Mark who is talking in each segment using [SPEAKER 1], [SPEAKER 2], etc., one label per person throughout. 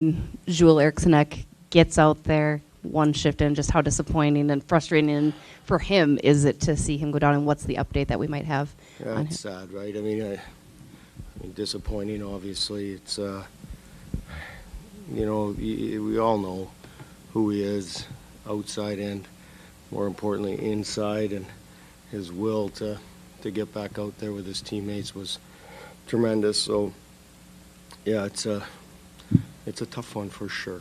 [SPEAKER 1] Jules Erikssonek gets out there one shift in, just how disappointing and frustrating for him is it to see him go down, and what's the update that we might have
[SPEAKER 2] Yeah,
[SPEAKER 1] on
[SPEAKER 2] it's
[SPEAKER 1] him?
[SPEAKER 2] sad, right? I mean, disappointing, obviously. It's, we all know who he is, outside and, more importantly, inside, and his will to get back out there with his teammates was tremendous. So, yeah, it's a tough one for sure.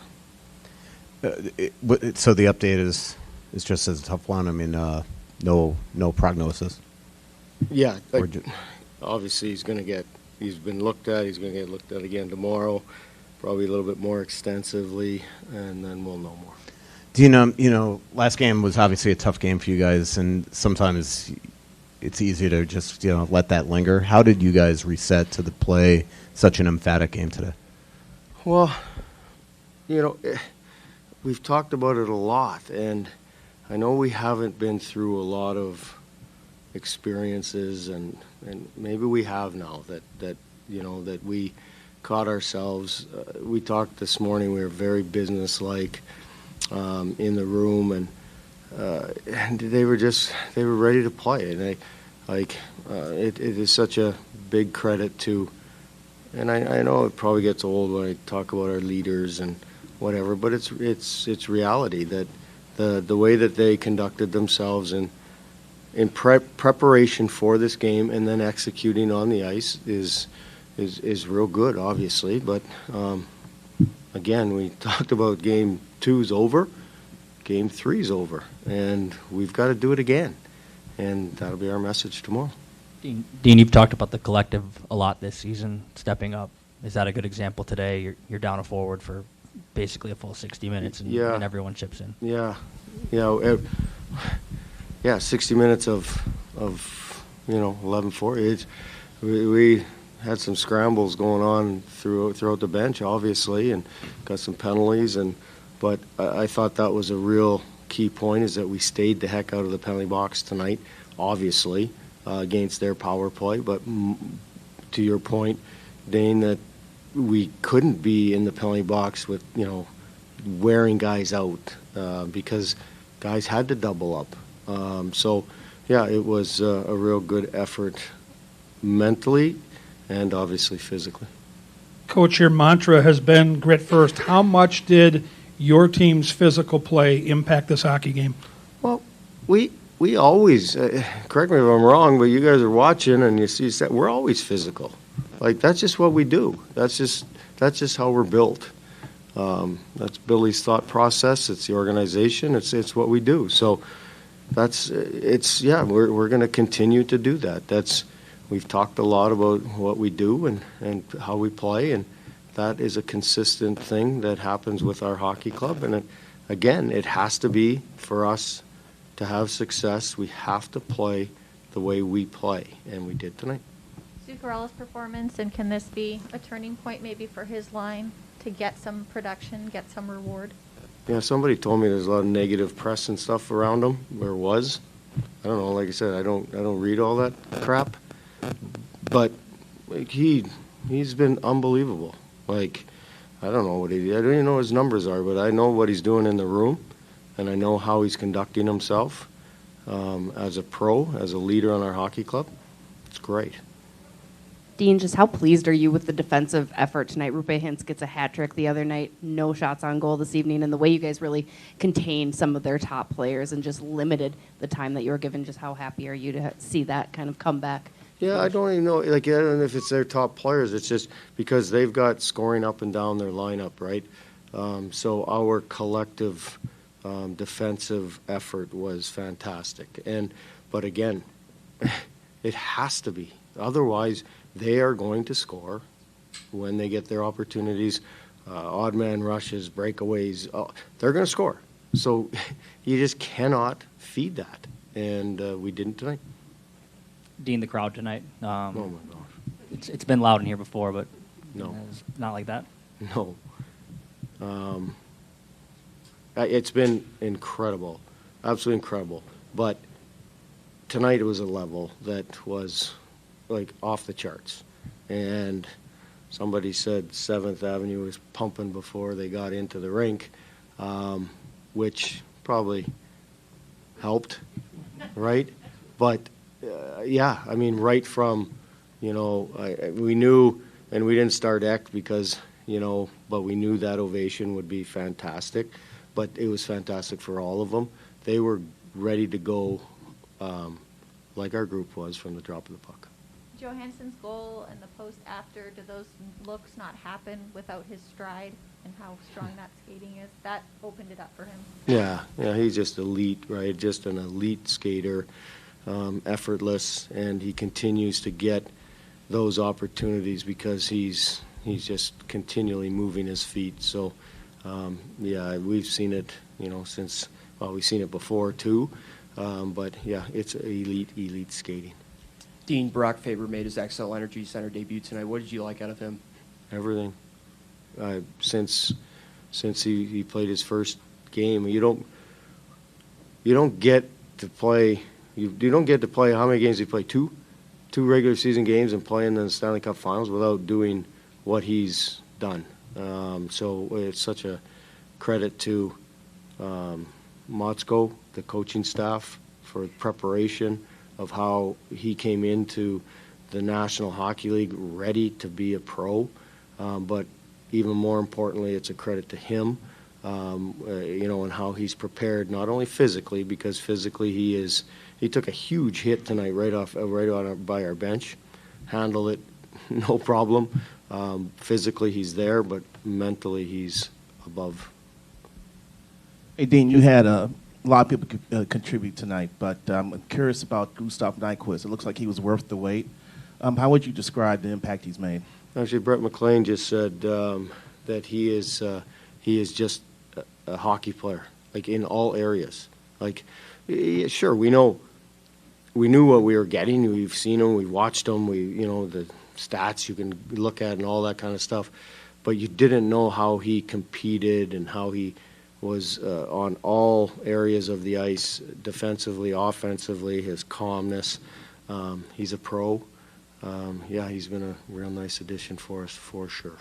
[SPEAKER 3] So the update is just as a tough one. I mean, no prognosis.
[SPEAKER 2] Yeah, obviously he's been looked at. He's going to get looked at again tomorrow, probably a little bit more extensively, and then we'll know more.
[SPEAKER 3] Do you know, last game was obviously a tough game for you guys, and sometimes it's easy to just, let that linger. How did you guys reset to play such an emphatic game today?
[SPEAKER 2] Well, we've talked about it a lot, and I know we haven't been through a lot of experiences, and maybe we have now that we caught ourselves. We talked this morning. We were very businesslike in the room, and they were ready to play, and it is such a big credit to. And I know it probably gets old when I talk about our leaders and whatever, but it's reality that the way that they conducted themselves in preparation for this game and then executing on the ice is real good, obviously. But again, we talked about game 2's over, game 3's over, and we've got to do it again, and that'll be our message tomorrow.
[SPEAKER 4] Dean, you've talked about the collective a lot this season, stepping up. Is that a good example today? You're down a forward for basically a full 60 minutes, and everyone chips in.
[SPEAKER 2] Yeah, 60 minutes of 11-4. We had some scrambles going on throughout the bench, obviously, and got some penalties. But I thought that was a real key point, is that we stayed the heck out of the penalty box tonight, obviously. Against their power play, but to your point, Dane, that we couldn't be in the penalty box with wearing guys out because guys had to double up. It was a real good effort mentally and obviously physically.
[SPEAKER 5] Coach, your mantra has been grit first. How much did your team's physical play impact this hockey game?
[SPEAKER 2] Well, we always, correct me if I'm wrong, but you guys are watching and you see that we're always physical. Like, that's just what we do. That's just how we're built. That's Billy's thought process. It's the organization. It's what we do. So we're going to continue to do that. We've talked a lot about what we do and how we play, and that is a consistent thing that happens with our hockey club. And it has to be, for us to have success, we have to play the way we play, and we did tonight.
[SPEAKER 6] Zuccarello's performance, and can this be a turning point maybe for his line to get some production, get some reward?
[SPEAKER 2] Yeah, somebody told me there's a lot of negative press and stuff around him. There was. I don't know. Like I said, I don't read all that crap, but he's been unbelievable. Like, I don't know what I don't even know what his numbers are, but I know what he's doing in the room. And I know how he's conducting himself as a pro, as a leader on our hockey club. It's great.
[SPEAKER 1] Dean, just how pleased are you with the defensive effort tonight? Rupe Hintz gets a hat trick the other night, no shots on goal this evening, and the way you guys really contained some of their top players and just limited the time that you were given. Just how happy are you to see that kind of come back?
[SPEAKER 2] Yeah, I don't even know. Like, I don't know if it's their top players. It's just because they've got scoring up and down their lineup, right? So our collective defensive effort was fantastic. But again, it has to be. Otherwise, they are going to score when they get their opportunities, odd man rushes, breakaways. They're going to score. So you just cannot feed that. And we didn't tonight.
[SPEAKER 4] Dean, the crowd tonight.
[SPEAKER 2] Oh, my gosh.
[SPEAKER 4] It's been loud in here before, but
[SPEAKER 2] no,
[SPEAKER 4] it's not like that.
[SPEAKER 2] No. It's been incredible, absolutely incredible. But tonight it was a level that was like off the charts, and somebody said 7th Avenue was pumping before they got into the rink, which probably helped, right? But, yeah, I mean, right from, we knew, and we didn't start Eck because, but we knew that ovation would be fantastic. But it was fantastic for all of them. They were ready to go like our group was from the drop of the puck.
[SPEAKER 6] Johansson's goal and the post after, do those looks not happen without his stride and how strong that skating is? That opened it up for him.
[SPEAKER 2] Yeah, he's just elite, right? Just an elite skater, effortless, and he continues to get those opportunities because he's just continually moving his feet. So, yeah, we've seen it, since, well, we've seen it before too, but yeah, it's elite skating.
[SPEAKER 7] Dean, Brock Faber made his Xcel Energy Center debut tonight. What did you like out of him?
[SPEAKER 2] Everything. Since he played his first game, you don't get to play. You don't get to play. How many games did he play? Two regular season games and playing in the Stanley Cup Finals without doing what he's done. So it's such a credit to Motzko, the coaching staff, for preparation of how he came into the National Hockey League ready to be a pro. But even more importantly, it's a credit to him, and how he's prepared, not only physically, because physically he took a huge hit tonight right on by our bench, handled it no problem. Physically he's there, but mentally he's above.
[SPEAKER 8] Hey, Dean, you had a lot of people contribute tonight, but I'm curious about Gustav Nyquist. It looks like he was worth the wait. How would you describe the impact he's made?
[SPEAKER 2] Actually, Brett McLean just said that he is just a hockey player, like in all areas. Like, sure, we knew what we were getting. We've seen him, we've watched him. The stats you can look at and all that kind of stuff, but you didn't know how he competed and how he was on all areas of the ice, defensively, offensively, his calmness. He's a pro. Yeah, he's been a real nice addition for us, for sure.